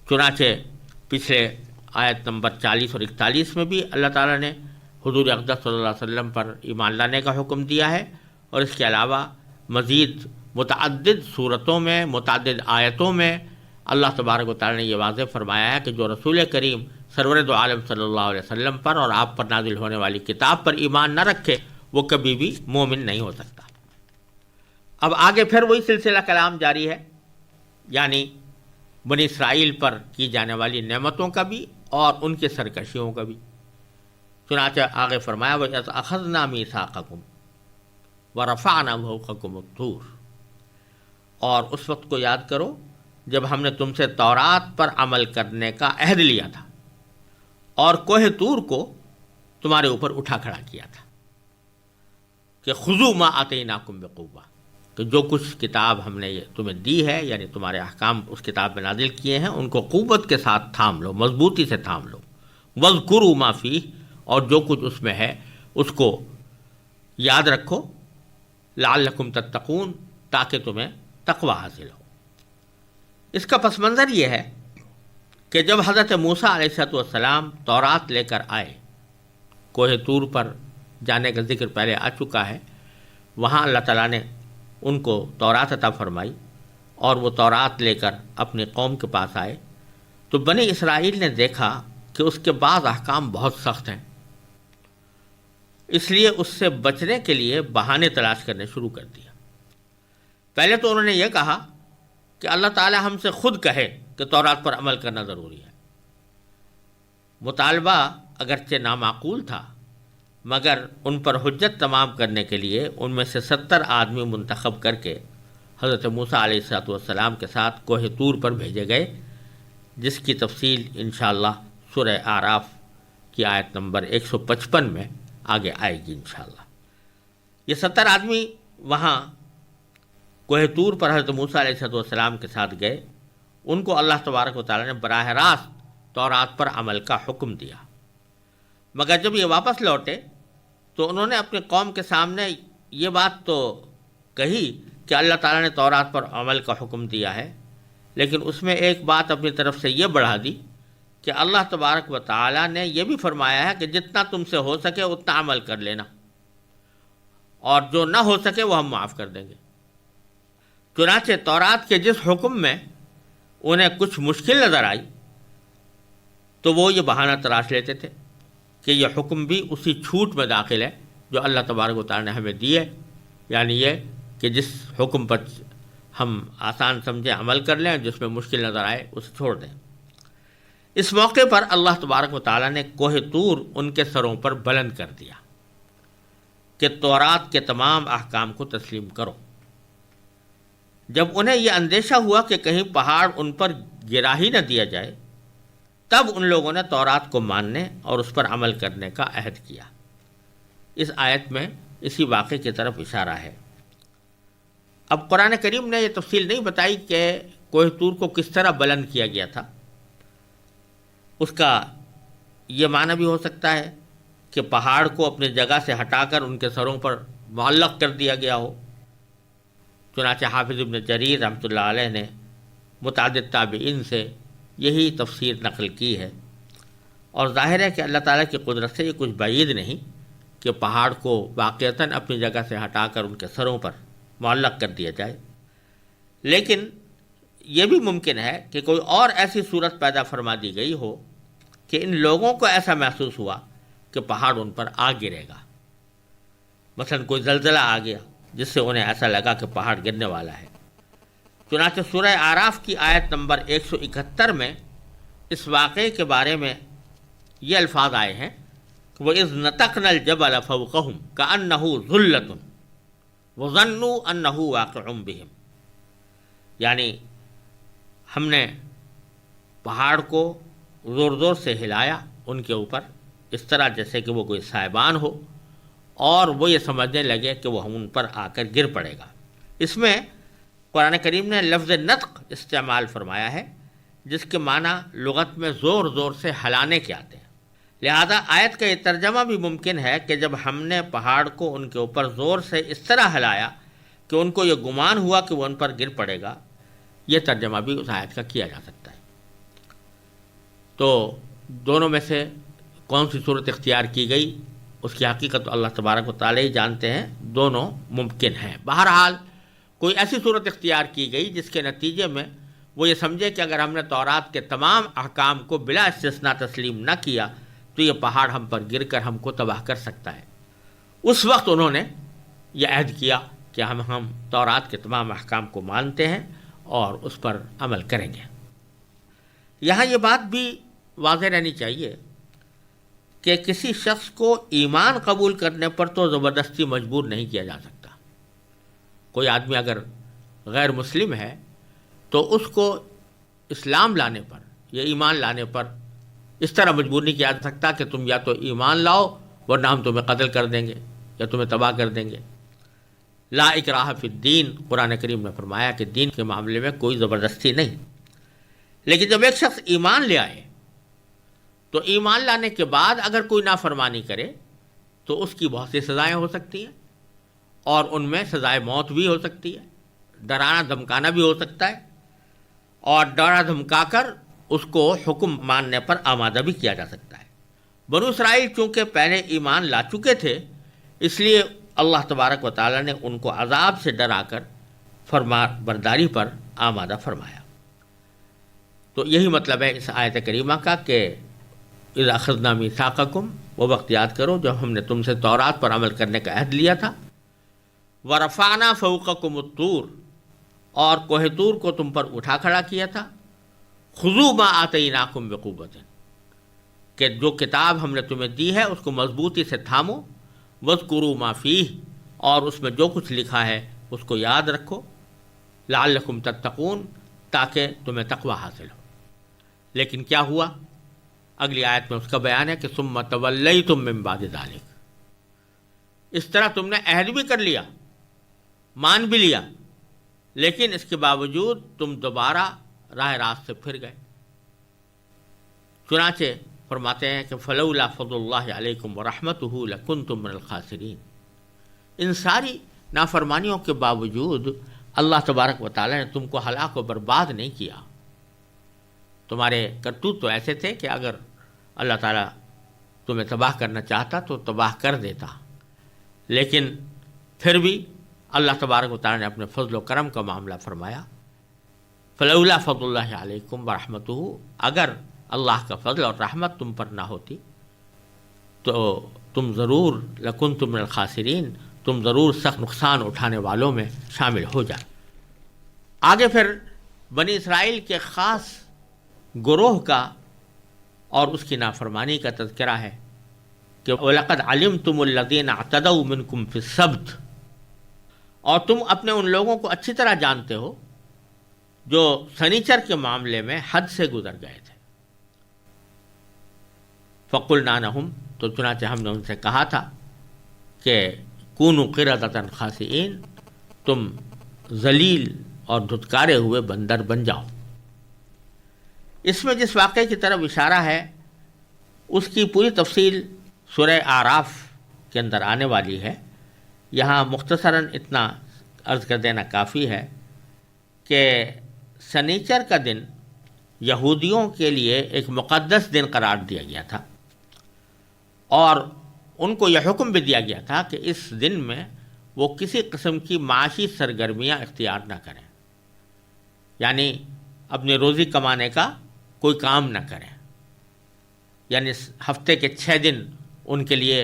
چنانچہ پچھلے آیت نمبر 40 اور 41 میں بھی اللہ تعالیٰ نے حضور اقدس صلی اللہ علیہ وسلم پر ایمان لانے کا حکم دیا ہے، اور اس کے علاوہ مزید متعدد صورتوں میں متعدد آیتوں میں اللہ تبارک و تعالیٰ نے یہ واضح فرمایا ہے کہ جو رسول کریم سرور دو عالم صلی اللہ علیہ وسلم پر اور آپ پر نازل ہونے والی کتاب پر ایمان نہ رکھے وہ کبھی بھی مومن نہیں ہو سکتا۔ اب آگے پھر وہی سلسلہ کلام جاری ہے، یعنی بنی اسرائیل پر کی جانے والی نعمتوں کا بھی اور ان کے سرکشیوں کا بھی۔ چنانچہ آگے فرمایا وَإِذْ أَخَذْنَا مِيثَاقَكُمْ وَرَفَعْنَا فَوْقَكُمُ الطُّورَ، اور اس وقت کو یاد کرو جب ہم نے تم سے تورات پر عمل کرنے کا عہد لیا تھا اور کوہ طور کو تمہارے اوپر اٹھا کھڑا کیا تھا کہ خذوا ما آتیناکم بقوہ، کہ جو کچھ کتاب ہم نے تمہیں دی ہے یعنی تمہارے احکام اس کتاب میں نازل کیے ہیں ان کو قوت کے ساتھ تھام لو، مضبوطی سے تھام لو، واذکروا ما فیہ، اور جو کچھ اس میں ہے اس کو یاد رکھو، لعلکم تتقون، تاکہ تمہیں تقوی حاصل ہو۔ اس کا پس منظر یہ ہے کہ جب حضرت موسیٰ علیہ السلام تورات لے کر آئے، کوہ طور پر جانے کا ذکر پہلے آ چکا ہے، وہاں اللہ تعالیٰ نے ان کو تورات عطا فرمائی اور وہ تورات لے کر اپنی قوم کے پاس آئے، تو بنی اسرائیل نے دیکھا کہ اس کے بعض احکام بہت سخت ہیں، اس لیے اس سے بچنے کے لیے بہانے تلاش کرنے شروع کر دیا۔ پہلے تو انہوں نے یہ کہا کہ اللہ تعالی ہم سے خود کہے کہ تورات پر عمل کرنا ضروری ہے۔ مطالبہ اگرچہ نامعقول تھا، مگر ان پر حجت تمام کرنے کے لیے ان میں سے 70 آدمی منتخب کر کے حضرت موسیٰ علیہ السلام کے ساتھ کوہ طور پر بھیجے گئے، جس کی تفصیل انشاءاللہ سورہ اعراف کی آیت نمبر 155 میں آگے آئے گی انشاءاللہ۔ یہ 70 آدمی وہاں کوہ طور پر حضرت موسیٰ علیہ السلام کے ساتھ گئے۔ ان کو اللہ تبارک و تعالیٰ نے براہ راست تورات پر عمل کا حکم دیا، مگر جب یہ واپس لوٹے تو انہوں نے اپنی قوم کے سامنے یہ بات تو کہی کہ اللہ تعالیٰ نے تورات پر عمل کا حکم دیا ہے، لیکن اس میں ایک بات اپنی طرف سے یہ بڑھا دی کہ اللہ تبارک و تعالیٰ نے یہ بھی فرمایا ہے کہ جتنا تم سے ہو سکے اتنا عمل کر لینا، اور جو نہ ہو سکے وہ ہم معاف کر دیں گے۔ چنانچہ تورات کے جس حکم میں انہیں کچھ مشکل نظر آئی تو وہ یہ بہانہ تلاش لیتے تھے کہ یہ حکم بھی اسی چھوٹ میں داخل ہے جو اللہ تبارک و تعالیٰ نے ہمیں دی ہے، یعنی یہ کہ جس حکم پر ہم آسان سمجھیں عمل کر لیں، جس میں مشکل نظر آئے اسے چھوڑ دیں۔ اس موقع پر اللہ تبارک و تعالیٰ نے کوہ طور ان کے سروں پر بلند کر دیا کہ تورات کے تمام احکام کو تسلیم کرو۔ جب انہیں یہ اندیشہ ہوا کہ کہیں پہاڑ ان پر گرا ہی نہ دیا جائے، تب ان لوگوں نے تورات کو ماننے اور اس پر عمل کرنے کا عہد کیا۔ اس آیت میں اسی واقعے کی طرف اشارہ ہے۔ اب قرآن کریم نے یہ تفصیل نہیں بتائی کہ کوہ طور کو کس طرح بلند کیا گیا تھا۔ اس کا یہ معنی بھی ہو سکتا ہے کہ پہاڑ کو اپنی جگہ سے ہٹا کر ان کے سروں پر معلق کر دیا گیا ہو۔ چنانچہ حافظ ابن جریر رحمۃ اللہ علیہ نے متعدد تابعین سے یہی تفسیر نقل کی ہے، اور ظاہر ہے کہ اللہ تعالیٰ کی قدرت سے یہ کچھ بعید نہیں کہ پہاڑ کو واقعتاً اپنی جگہ سے ہٹا کر ان کے سروں پر معلق کر دیا جائے، لیکن یہ بھی ممکن ہے کہ کوئی اور ایسی صورت پیدا فرما دی گئی ہو کہ ان لوگوں کو ایسا محسوس ہوا کہ پہاڑ ان پر آ گرے گا۔ مثلا کوئی زلزلہ آ گیا جس سے انہیں ایسا لگا کہ پہاڑ گرنے والا ہے۔ چنانچہ سورہ اعراف کی آیت نمبر 171 میں اس واقعے کے بارے میں یہ الفاظ آئے ہیں کہ وَإِذْ نَتَقْنَا الْجَبَلَ فَوْقَهُمْ كَأَنَّهُ ظُلَّةٌ وَظَنُّوا أَنَّهُ وَاقِعٌ بِهِمْ، یعنی ہم نے پہاڑ کو زور زور سے ہلایا ان کے اوپر، اس طرح جیسے کہ وہ کوئی سائبان ہو، اور وہ یہ سمجھنے لگے کہ وہ ہم ان پر آ کر گر پڑے گا۔ اس میں قرآن کریم نے لفظ نطق استعمال فرمایا ہے، جس کے معنی لغت میں زور زور سے ہلانے کے آتے ہیں۔ لہذا آیت کا یہ ترجمہ بھی ممکن ہے کہ جب ہم نے پہاڑ کو ان کے اوپر زور سے اس طرح ہلایا کہ ان کو یہ گمان ہوا کہ وہ ان پر گر پڑے گا، یہ ترجمہ بھی اس آیت کا کیا جا سکتا ہے۔ تو دونوں میں سے کون سی صورت اختیار کی گئی اس کی حقیقت تو اللہ تبارک و تعالی ہی جانتے ہیں، دونوں ممکن ہیں۔ بہرحال کوئی ایسی صورت اختیار کی گئی جس کے نتیجے میں وہ یہ سمجھے کہ اگر ہم نے تورات کے تمام احکام کو بلا استثناء تسلیم نہ کیا تو یہ پہاڑ ہم پر گر کر ہم کو تباہ کر سکتا ہے۔ اس وقت انہوں نے یہ عہد کیا کہ ہم تورات کے تمام احکام کو مانتے ہیں اور اس پر عمل کریں گے۔ یہاں یہ بات بھی واضح رہنی چاہیے کہ کسی شخص کو ایمان قبول کرنے پر تو زبردستی مجبور نہیں کیا جا سکتا۔ کوئی آدمی اگر غیر مسلم ہے تو اس کو اسلام لانے پر یا ایمان لانے پر اس طرح مجبور نہیں کیا جا سکتا کہ تم یا تو ایمان لاؤ ورنہ ہم تمہیں قتل کر دیں گے یا تمہیں تباہ کر دیں گے۔ لا اکراہ فی الدین، قرآن کریم نے فرمایا کہ دین کے معاملے میں کوئی زبردستی نہیں۔ لیکن جب ایک شخص ایمان لے آئے تو ایمان لانے کے بعد اگر کوئی نافرمانی کرے تو اس کی بہت سی سزائیں ہو سکتی ہیں، اور ان میں سزائے موت بھی ہو سکتی ہے، ڈرانا دھمکانا بھی ہو سکتا ہے، اور ڈرا دھمکا کر اس کو حکم ماننے پر آمادہ بھی کیا جا سکتا ہے۔ بنو اسرائیل چونکہ پہلے ایمان لا چکے تھے، اس لیے اللہ تبارک و تعالی نے ان کو عذاب سے ڈرا کر فرما برداری پر آمادہ فرمایا۔ تو یہی مطلب ہے اس آیت کریمہ کا کہ اذا اخذنا میثاقکم، وہ وقت یاد کرو جب ہم نے تم سے تورات پر عمل کرنے کا عہد لیا تھا، ورفعنا فوقکم الطور، اور کوہ طور کو تم پر اٹھا کھڑا کیا تھا، خذوا ما آتیناکم بقوۃ، کہ جو کتاب ہم نے تمہیں دی ہے اس کو مضبوطی سے تھامو، واذکروا ما فیہ، اور اس میں جو کچھ لکھا ہے اس کو یاد رکھو، لعلکم تتقون، تاکہ تمہیں تقوی حاصل ہو۔ لیکن کیا ہوا؟ اگلی آیت میں اس کا بیان ہے کہ ثم تولیتم من بعد ذلک، اس طرح تم نے عہد بھی کر لیا، مان بھی لیا، لیکن اس کے باوجود تم دوبارہ راہ راست سے پھر گئے۔ چنانچہ فرماتے ہیں کہ فلولا فضل اللہ علیکم ورحمتہ لکنتم من الخاسرین، ان ساری نافرمانیوں کے باوجود اللہ تبارک و تعالی نے تم کو ہلاک و برباد نہیں کیا۔ تمہارے کرتوت تو ایسے تھے کہ اگر اللہ تعالیٰ تمہیں تباہ کرنا چاہتا تو تباہ کر دیتا، لیکن پھر بھی اللہ تبارک و تعالیٰ نے اپنے فضل و کرم کا معاملہ فرمایا۔ فلولا فضل اللہ علیکم ورحمتہ، اگر اللہ کا فضل اور رحمت تم پر نہ ہوتی تو تم ضرور لکنتم من الخاسرین، تم ضرور سخت نقصان اٹھانے والوں میں شامل ہو جائے۔ آگے پھر بنی اسرائیل کے خاص گروہ کا اور اس کی نافرمانی کا تذکرہ ہے کہ وَلَقَدْ عَلِمْتُمُ الَّذِينَ اعْتَدَوْا مِنْكُمْ فِي السَّبْتِ، اور تم اپنے ان لوگوں کو اچھی طرح جانتے ہو جو سنیچر کے معاملے میں حد سے گزر گئے تھے۔ فَقُلْنَا لَهُمْ، تو چنانچہ ہم نے ان سے کہا تھا کہ كُونُوا قِرَدَةً خَاسِئِينَ، تم ذلیل اور دھتکارے ہوئے بندر بن جاؤ۔ اس میں جس واقعے کی طرف اشارہ ہے اس کی پوری تفصیل سورہ اعراف کے اندر آنے والی ہے، یہاں مختصراً اتنا عرض کر دینا کافی ہے کہ سنیچر کا دن یہودیوں کے لیے ایک مقدس دن قرار دیا گیا تھا، اور ان کو یہ حکم بھی دیا گیا تھا کہ اس دن میں وہ کسی قسم کی معاشی سرگرمیاں اختیار نہ کریں، یعنی اپنی روزی کمانے کا کوئی کام نہ کریں، یعنی ہفتے کے 6 دن ان کے لیے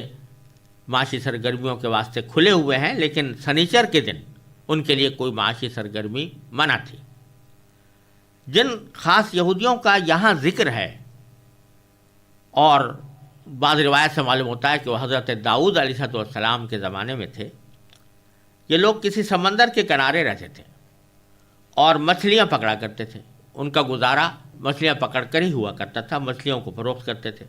معاشی سرگرمیوں کے واسطے کھلے ہوئے ہیں، لیکن سنیچر کے دن ان کے لیے کوئی معاشی سرگرمی منع تھی۔ جن خاص یہودیوں کا یہاں ذکر ہے، اور بعض روایت سے معلوم ہوتا ہے کہ وہ حضرت داؤد علیہ السلام کے زمانے میں تھے، یہ لوگ کسی سمندر کے کنارے رہتے تھے اور مچھلیاں پکڑا کرتے تھے، ان کا گزارا مچھلیاں پکڑ کر ہی ہوا کرتا تھا، مچھلیوں کو فروخت کرتے تھے۔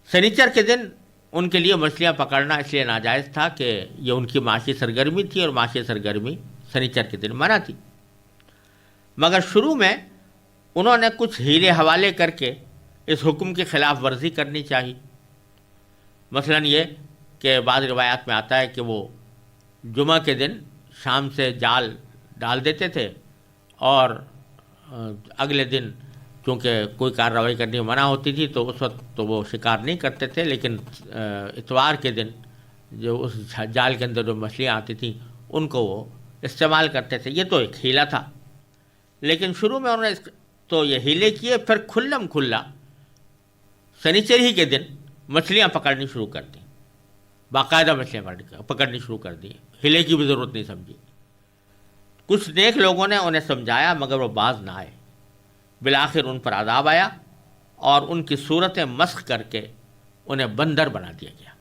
سنیچر کے دن ان کے لیے مچھلیاں پکڑنا اس لیے ناجائز تھا کہ یہ ان کی معاشی سرگرمی تھی، اور معاشی سرگرمی سنیچر کے دن منع تھی۔ مگر شروع میں انہوں نے کچھ ہیلے حوالے کر کے اس حکم کی خلاف ورزی کرنی چاہی۔ مثلا یہ کہ بعض روایات میں آتا ہے کہ وہ جمعہ کے دن شام سے جال ڈال دیتے تھے، اور اگلے دن چونکہ کوئی کارروائی کرنی منع ہوتی تھی تو اس وقت تو وہ شکار نہیں کرتے تھے، لیکن اتوار کے دن جو اس جال کے اندر جو مچھلیاں آتی تھیں ان کو وہ استعمال کرتے تھے۔ یہ تو ایک ہیلا تھا، لیکن شروع میں انہوں نے تو یہ ہیلے کیے، پھر کھلم کھلا سنیچر ہی کے دن مچھلیاں پکڑنی شروع کر دیں، باقاعدہ مچھلیاں پکڑنی شروع کر دیں، ہیلے کی بھی ضرورت نہیں سمجھی۔ کچھ نیک لوگوں نے انہیں سمجھایا مگر وہ باز نہ آئے، بالآخر ان پر عذاب آیا اور ان کی صورتیں مسخ کر کے انہیں بندر بنا دیا گیا۔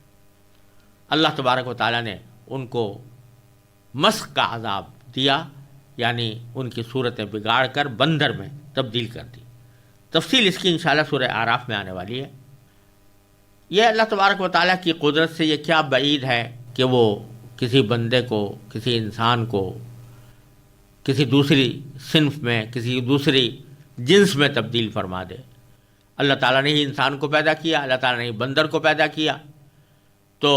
اللہ تبارک و تعالیٰ نے ان کو مسخ کا عذاب دیا، یعنی ان کی صورتیں بگاڑ کر بندر میں تبدیل کر دی۔ تفصیل اس کی انشاءاللہ سورہ اعراف میں آنے والی ہے۔ یہ اللہ تبارک و تعالیٰ کی قدرت سے یہ کیا بعید ہے کہ وہ کسی بندے کو، کسی انسان کو کسی دوسری صنف میں، کسی دوسری جنس میں تبدیل فرما دے۔ اللہ تعالیٰ نے ہی انسان کو پیدا کیا، اللہ تعالیٰ نے ہی بندر کو پیدا کیا، تو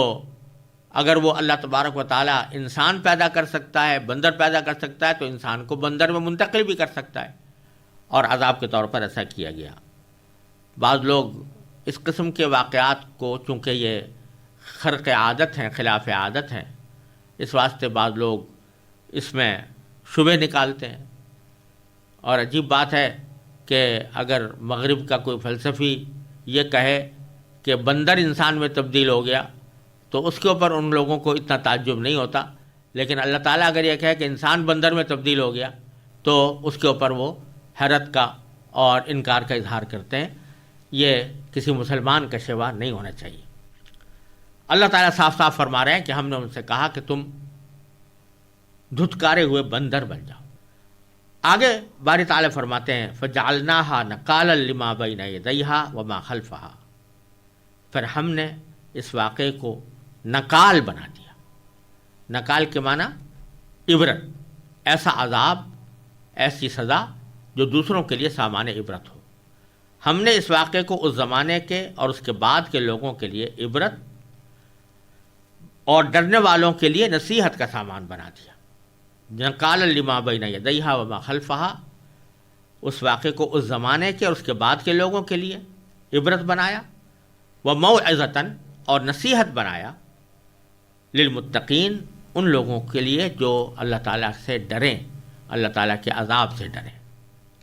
اگر وہ اللہ تبارک و تعالیٰ انسان پیدا کر سکتا ہے، بندر پیدا کر سکتا ہے، تو انسان کو بندر میں منتقل بھی کر سکتا ہے، اور عذاب کے طور پر ایسا کیا گیا۔ بعض لوگ اس قسم کے واقعات کو، چونکہ یہ خرق عادت ہیں، خلاف عادت ہیں، اس واسطے بعض لوگ اس میں شبہ نکالتے ہیں۔ اور عجیب بات ہے کہ اگر مغرب کا کوئی فلسفی یہ کہے کہ بندر انسان میں تبدیل ہو گیا تو اس کے اوپر ان لوگوں کو اتنا تعجب نہیں ہوتا، لیکن اللہ تعالیٰ اگر یہ کہے کہ انسان بندر میں تبدیل ہو گیا تو اس کے اوپر وہ حیرت کا اور انکار کا اظہار کرتے ہیں۔ یہ کسی مسلمان کا شیوا نہیں ہونا چاہیے۔ اللہ تعالیٰ صاف صاف فرما رہے ہیں کہ ہم نے ان سے کہا کہ تم دھتکارے ہوئے بندر بن جاؤ۔ آگے باری تعالیٰ فرماتے ہیں فَجَعَلْنَاهَا نَقَالًا لِمَا بَيْنَ يَدَيْهَا وَمَا خَلْفَهَا، پھر ہم نے اس واقعے کو نقال بنا دیا۔ نقال کے معنی عبرت، ایسا عذاب، ایسی سزا جو دوسروں کے لیے سامان عبرت ہو۔ ہم نے اس واقعے کو اس زمانے کے اور اس کے بعد کے لوگوں کے لیے عبرت اور ڈرنے والوں کے لیے نصیحت کا سامان بنا دیا۔ نقالا لما بین یدیہا وما خلفہا، اس واقعے کو اس زمانے کے اور اس کے بعد کے لوگوں کے لیے عبرت بنایا، وموعظۃ، اور نصیحت بنایا، للمتقین، ان لوگوں کے لیے جو اللہ تعالیٰ سے ڈریں، اللہ تعالیٰ کے عذاب سے ڈریں۔